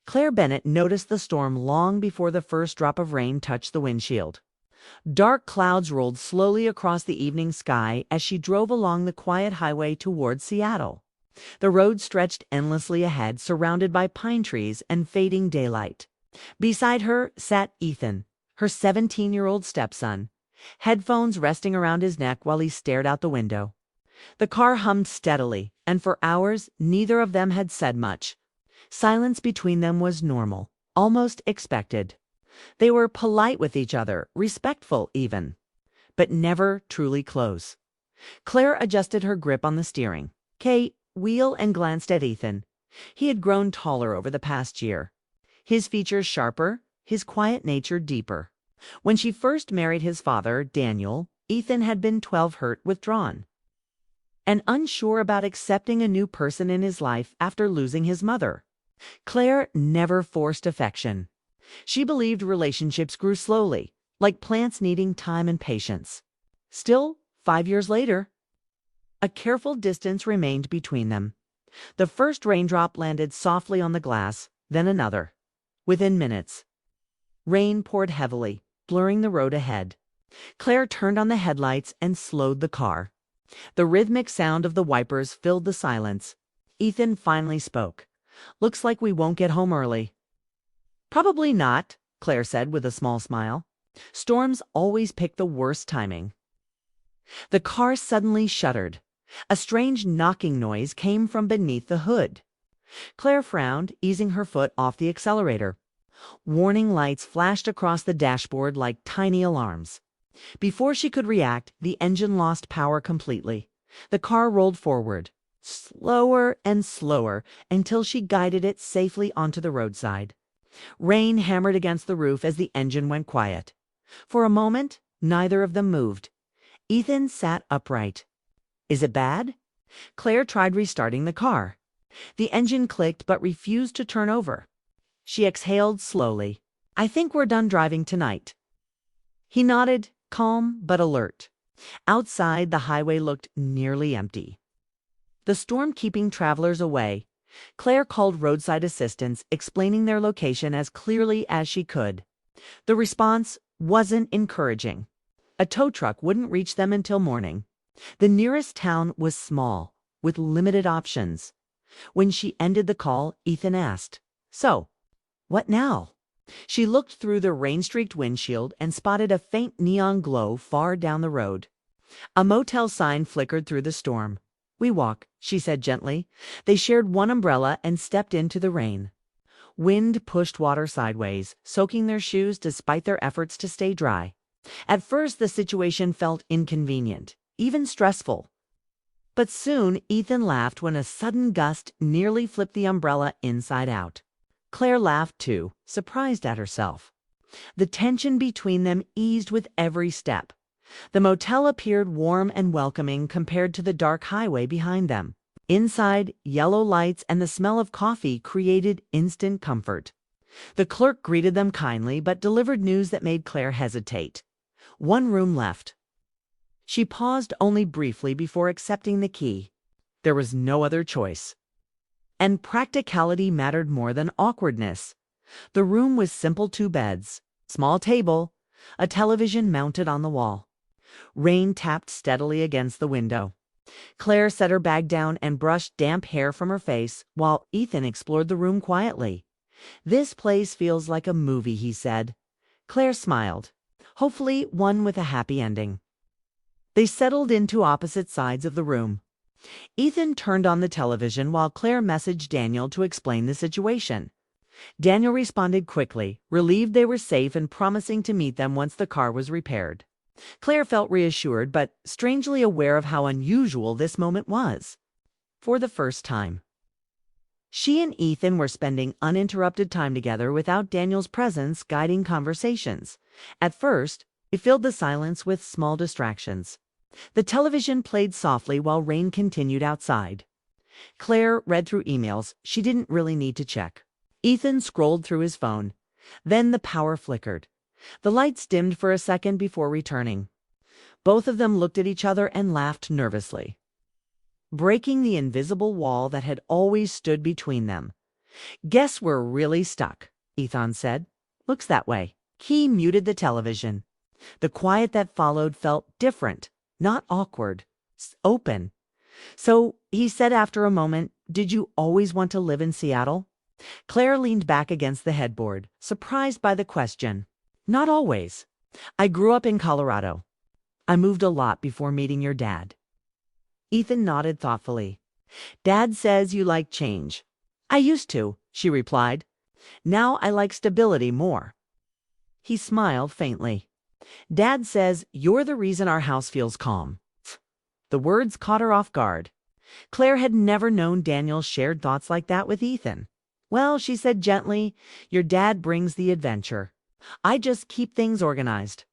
Claire Bennett noticed the storm long before the first drop of rain touched the windshield. Dark clouds rolled slowly across the evening sky as she drove along the quiet highway towards Seattle. The road stretched endlessly ahead, surrounded by pine trees and fading daylight. Beside her sat Ethan, her 17-year-old stepson, headphones resting around his neck while he stared out the window. The car hummed steadily, and for hours neither of them had said much. Silence between them was normal, almost expected. They were polite with each other, respectful even, but never truly close. Claire adjusted her grip on the steering. Kay wheeled and glanced at Ethan. He had grown taller over the past year. His features sharper, his quiet nature deeper. When she first married his father, Daniel, Ethan had been 12, hurt, withdrawn, and unsure about accepting a new person in his life after losing his mother. Claire never forced affection. She believed relationships grew slowly, like plants needing time and patience. Still, 5 years later, a careful distance remained between them. The first raindrop landed softly on the glass, then another. Within minutes, rain poured heavily, blurring the road ahead. Claire turned on the headlights and slowed the car. The rhythmic sound of the wipers filled the silence. Ethan finally spoke. "Looks like we won't get home early." "Probably not," Claire said with a small smile. "Storms always pick the worst timing." The car suddenly shuddered. A strange knocking noise came from beneath the hood. Claire frowned, easing her foot off the accelerator. Warning lights flashed across the dashboard like tiny alarms. Before she could react, the engine lost power completely. The car rolled forward, slower and slower, until she guided it safely onto the roadside. Rain hammered against the roof as the engine went quiet. For a moment, neither of them moved. Ethan sat upright. "Is it bad?" Claire tried restarting the car. The engine clicked but refused to turn over. She exhaled slowly. "I think we're done driving tonight." He nodded, calm but alert. Outside, the highway looked nearly empty, the storm keeping travelers away. Claire called roadside assistance, explaining their location as clearly as she could. The response wasn't encouraging. A tow truck wouldn't reach them until morning. The nearest town was small, with limited options. When she ended the call, Ethan asked, "So, what now?" She looked through the rain-streaked windshield and spotted a faint neon glow far down the road. A motel sign flickered through the storm. "We walk," she said gently. They shared one umbrella and stepped into the rain. Wind pushed water sideways, soaking their shoes despite their efforts to stay dry. At first, the situation felt inconvenient, even stressful. But soon, Ethan laughed when a sudden gust nearly flipped the umbrella inside out. Claire laughed too, surprised at herself. The tension between them eased with every step. The motel appeared warm and welcoming compared to the dark highway behind them. Inside, yellow lights and the smell of coffee created instant comfort. The clerk greeted them kindly but delivered news that made Claire hesitate. One room left. She paused only briefly before accepting the key. There was no other choice. And practicality mattered more than awkwardness. The room was simple: 2 beds, small table, a television mounted on the wall. Rain tapped steadily against the window. Claire set her bag down and brushed damp hair from her face, while Ethan explored the room quietly. "This place feels like a movie," he said. Claire smiled. Hopefully one with a happy ending. They settled into opposite sides of the room. Ethan turned on the television while Claire messaged Daniel to explain the situation. Daniel responded quickly, relieved they were safe and promising to meet them once the car was repaired. Claire felt reassured, but strangely aware of how unusual this moment was. For the first time, she and Ethan were spending uninterrupted time together without Daniel's presence guiding conversations. At first, it filled the silence with small distractions. The television played softly while rain continued outside. Claire read through emails she didn't really need to check. Ethan scrolled through his phone. Then the power flickered. The lights dimmed for a second before returning. Both of them looked at each other and laughed nervously. Breaking the invisible wall that had always stood between them. Guess we're really stuck, Ethan said. Looks that way. He muted the television. The quiet that followed felt different, not awkward, open. So he said after a moment, "Did you always want to live in Seattle?" Claire leaned back against the headboard, surprised by the question. "Not always. I grew up in Colorado. I moved a lot before meeting your dad." Ethan nodded thoughtfully. "Dad says you like change." "I used to," she replied. "Now I like stability more." He smiled faintly. "Dad says you're the reason our house feels calm." The words caught her off guard. Claire had never known Daniel shared thoughts like that with Ethan. "Well," she said gently, "your dad brings the adventure. I just keep things organized."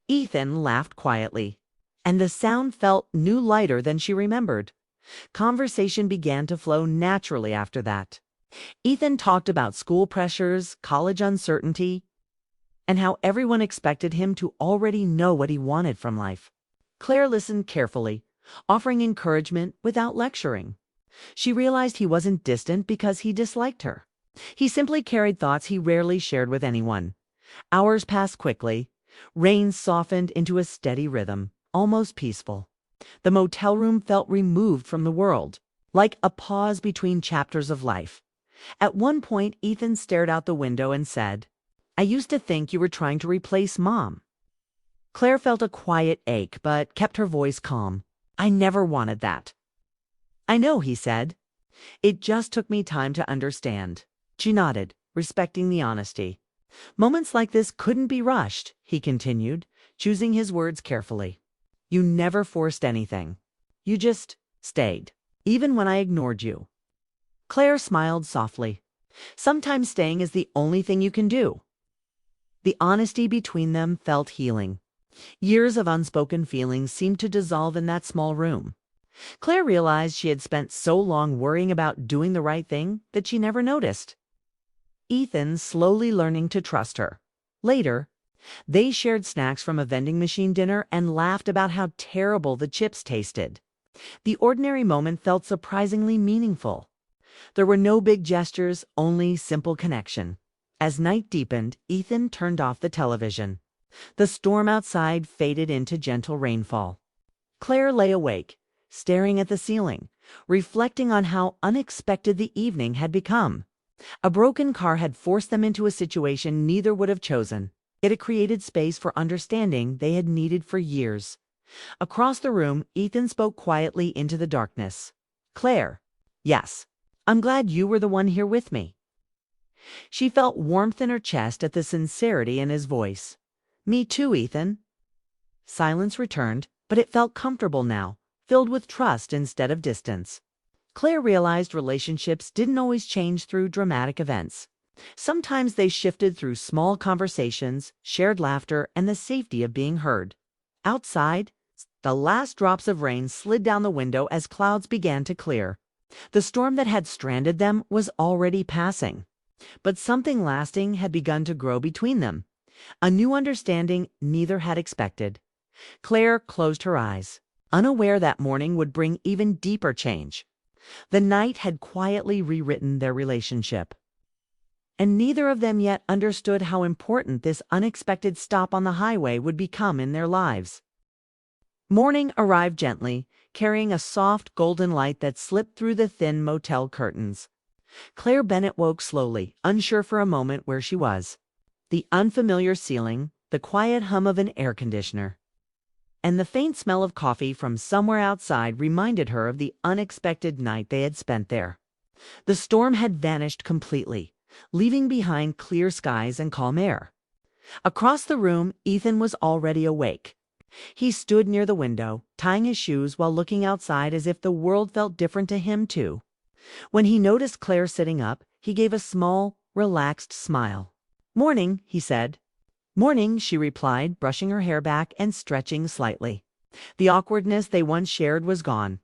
Ethan laughed quietly, and the sound felt lighter than she remembered. Conversation began to flow naturally after that. Ethan talked about school pressures, college uncertainty, and how everyone expected him to already know what he wanted from life. Claire listened carefully, offering encouragement without lecturing. She realized he wasn't distant because he disliked her. He simply carried thoughts he rarely shared with anyone. Hours passed quickly. Rain softened into a steady rhythm, almost peaceful. The motel room felt removed from the world, like a pause between chapters of life. At one point, Ethan stared out the window and said, "I used to think you were trying to replace Mom." Claire felt a quiet ache, but kept her voice calm. "I never wanted that." "I know," he said. "It just took me time to understand." She nodded, respecting the honesty. "Moments like this couldn't be rushed," he continued, choosing his words carefully. "You never forced anything. You just stayed, even when I ignored you." Claire smiled softly. "Sometimes staying is the only thing you can do." The honesty between them felt healing. Years of unspoken feelings seemed to dissolve in that small room. Claire realized she had spent so long worrying about doing the right thing that she never noticed. Ethan slowly learning to trust her. Later, they shared snacks from a vending machine dinner and laughed about how terrible the chips tasted. The ordinary moment felt surprisingly meaningful. There were no big gestures, only simple connection. As night deepened, Ethan turned off the television. The storm outside faded into gentle rainfall. Claire lay awake, staring at the ceiling, reflecting on how unexpected the evening had become. A broken car had forced them into a situation neither would have chosen, yet it created space for understanding they had needed for years. Across the room, Ethan spoke quietly into the darkness. "Claire, yes, I'm glad you were the one here with me." She felt warmth in her chest at the sincerity in his voice. "Me too, Ethan." Silence returned, but it felt comfortable now, filled with trust instead of distance. Claire realized relationships didn't always change through dramatic events. Sometimes they shifted through small conversations, shared laughter, and the safety of being heard. Outside, the last drops of rain slid down the window as clouds began to clear. The storm that had stranded them was already passing. But something lasting had begun to grow between them. A new understanding neither had expected. Claire closed her eyes, unaware that morning would bring even deeper change. The night had quietly rewritten their relationship. And neither of them yet understood how important this unexpected stop on the highway would become in their lives. Morning arrived gently, carrying a soft golden light that slipped through the thin motel curtains. Claire Bennett woke slowly, unsure for a moment where she was. The unfamiliar ceiling, the quiet hum of an air conditioner, and the faint smell of coffee from somewhere outside reminded her of the unexpected night they had spent there. The storm had vanished completely, leaving behind clear skies and calm air. Across the room, Ethan was already awake. He stood near the window, tying his shoes while looking outside as if the world felt different to him too. When he noticed Claire sitting up, he gave a small, relaxed smile. "Morning," he said. "Morning," she replied, brushing her hair back and stretching slightly. The awkwardness they once shared was gone.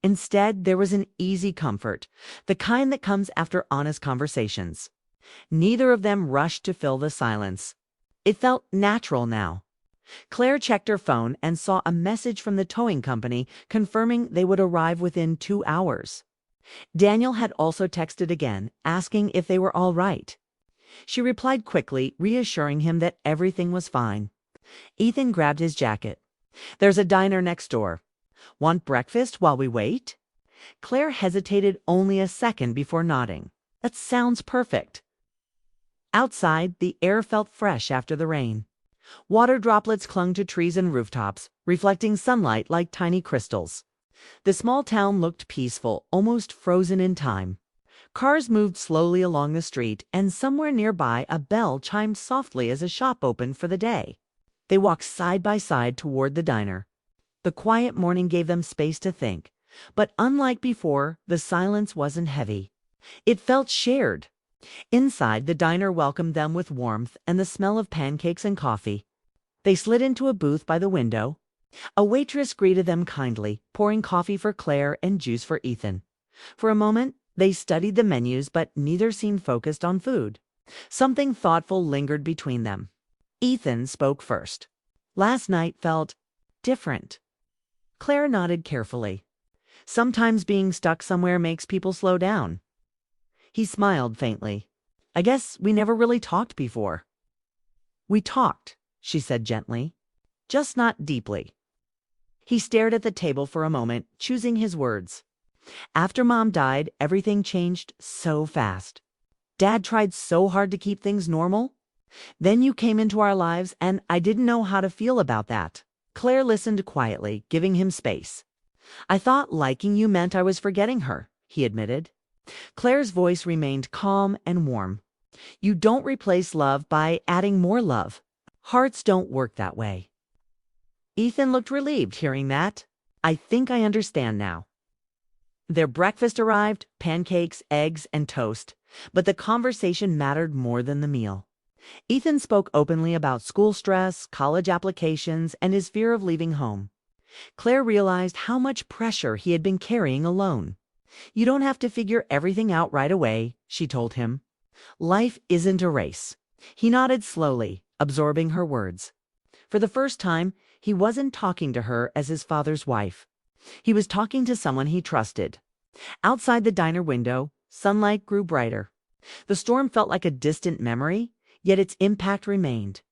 Instead, there was an easy comfort, the kind that comes after honest conversations. Neither of them rushed to fill the silence. It felt natural now. Claire checked her phone and saw a message from the towing company confirming they would arrive within 2 hours. Daniel had also texted again, asking if they were all right. She replied quickly, reassuring him that everything was fine. Ethan grabbed his jacket. "There's a diner next door. Want breakfast while we wait?" Claire hesitated only a second before nodding. "That sounds perfect." Outside, the air felt fresh after the rain. Water droplets clung to trees and rooftops, reflecting sunlight like tiny crystals. The small town looked peaceful, almost frozen in time. Cars moved slowly along the street, and somewhere nearby a bell chimed softly as a shop opened for the day. They walked side by side toward the diner. The quiet morning gave them space to think, but unlike before, the silence wasn't heavy. It felt shared. Inside, the diner welcomed them with warmth and the smell of pancakes and coffee. They slid into a booth by the window. A waitress greeted them kindly, pouring coffee for Claire and juice for Ethan. For a moment, they studied the menus, but neither seemed focused on food. Something thoughtful lingered between them. Ethan spoke first. "Last night felt different." Claire nodded carefully. "Sometimes being stuck somewhere makes people slow down." He smiled faintly. "I guess we never really talked before." "We talked," she said gently, "just not deeply." He stared at the table for a moment, choosing his words. "After Mom died, everything changed so fast. Dad tried so hard to keep things normal. Then you came into our lives, and I didn't know how to feel about that." Claire listened quietly, giving him space. "I thought liking you meant I was forgetting her," he admitted. Claire's voice remained calm and warm. "You don't replace love by adding more love. Hearts don't work that way." Ethan looked relieved hearing that. "I think I understand now." Their breakfast arrived, pancakes, eggs, and toast, but the conversation mattered more than the meal. Ethan spoke openly about school stress, college applications, and his fear of leaving home. Claire realized how much pressure he had been carrying alone. "You don't have to figure everything out right away," she told him. "Life isn't a race." He nodded slowly, absorbing her words. For the first time, he wasn't talking to her as his father's wife. He was talking to someone he trusted. Outside the diner window, sunlight grew brighter. The storm felt like a distant memory, yet its impact remained.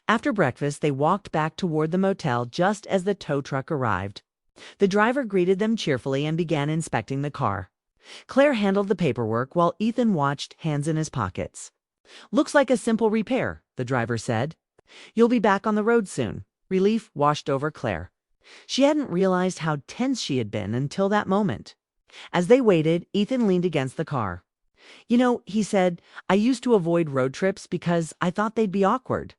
After breakfast, they walked back toward the motel just as the tow truck arrived. The driver greeted them cheerfully and began inspecting the car. Claire handled the paperwork while Ethan watched, hands in his pockets. "Looks like a simple repair," the driver said. "You'll be back on the road soon." Relief washed over Claire. She hadn't realized how tense she had been until that moment. As they waited, Ethan leaned against the car. "You know," he said, "I used to avoid road trips because I thought they'd be awkward."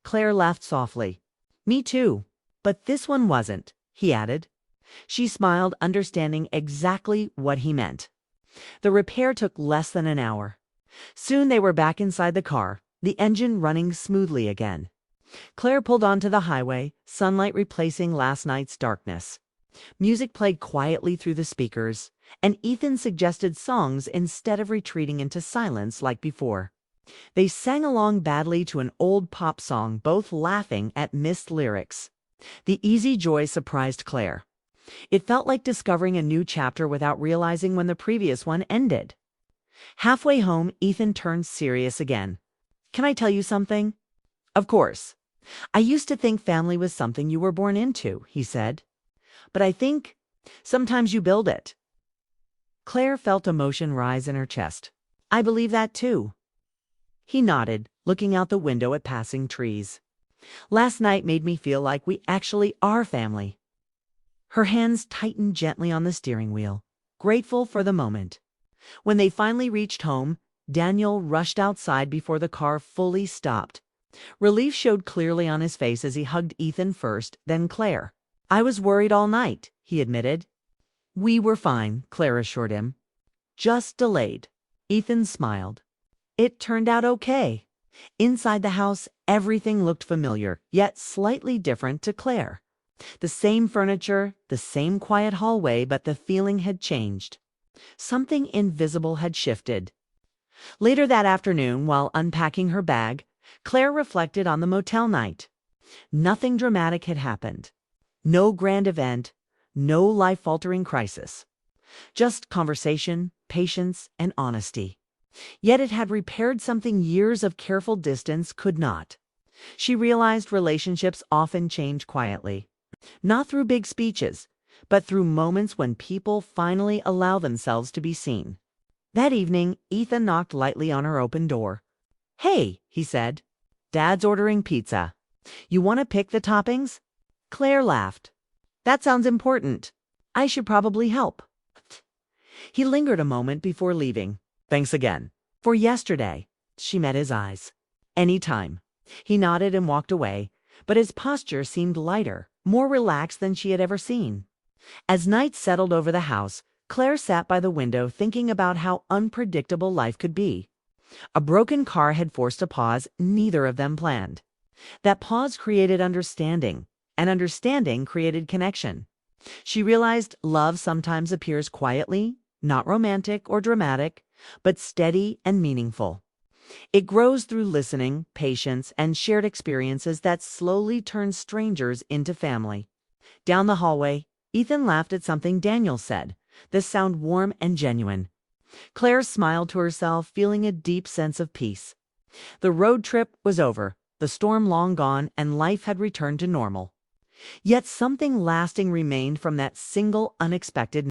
Claire laughed softly. "Me too. But this one wasn't," he added. She smiled, understanding exactly what he meant. The repair took less than an hour. Soon they were back inside the car, the engine running smoothly again. Claire pulled onto the highway, sunlight replacing last night's darkness. Music played quietly through the speakers, and Ethan suggested songs instead of retreating into silence like before. They sang along badly to an old pop song, both laughing at missed lyrics. The easy joy surprised Claire. It felt like discovering a new chapter without realizing when the previous one ended. Halfway home, Ethan turned serious again. "Can I tell you something?" "Of course." "I used to think family was something you were born into," he said. "But I think sometimes you build it." Claire felt emotion rise in her chest. "I believe that too." He nodded, looking out the window at passing trees. "Last night made me feel like we actually are family." Her hands tightened gently on the steering wheel, grateful for the moment. When they finally reached home, Daniel rushed outside before the car fully stopped. Relief showed clearly on his face as he hugged Ethan first, then Claire. "I was worried all night," he admitted. "We were fine," Claire assured him. "Just delayed." Ethan smiled. "It turned out okay." Inside the house, everything looked familiar, yet slightly different to Claire. The same furniture, the same quiet hallway, but the feeling had changed. Something invisible had shifted. Later that afternoon, while unpacking her bag, Claire reflected on the motel night. Nothing dramatic had happened. No grand event, no life-altering crisis. Just conversation, patience, and honesty. Yet it had repaired something years of careful distance could not. She realized relationships often change quietly, not through big speeches, but through moments when people finally allow themselves to be seen. That evening, Ethan knocked lightly on her open door. "Hey," he said. "Dad's ordering pizza. You want to pick the toppings?" Claire laughed. "That sounds important. I should probably help." He lingered a moment before leaving. "Thanks again." "For yesterday." She met his eyes. "Anytime." He nodded and walked away, but his posture seemed lighter, more relaxed than she had ever seen. As night settled over the house, Claire sat by the window thinking about how unpredictable life could be. A broken car had forced a pause neither of them planned. That pause created understanding, and understanding created connection. She realized love sometimes appears quietly, not romantic or dramatic, but steady and meaningful. It grows through listening, patience, and shared experiences that slowly turn strangers into family. Down the hallway, Ethan laughed at something Daniel said. This sounded warm and genuine. Claire smiled to herself, feeling a deep sense of peace. The road trip was over, the storm long gone, and life had returned to normal. Yet something lasting remained from that single unexpected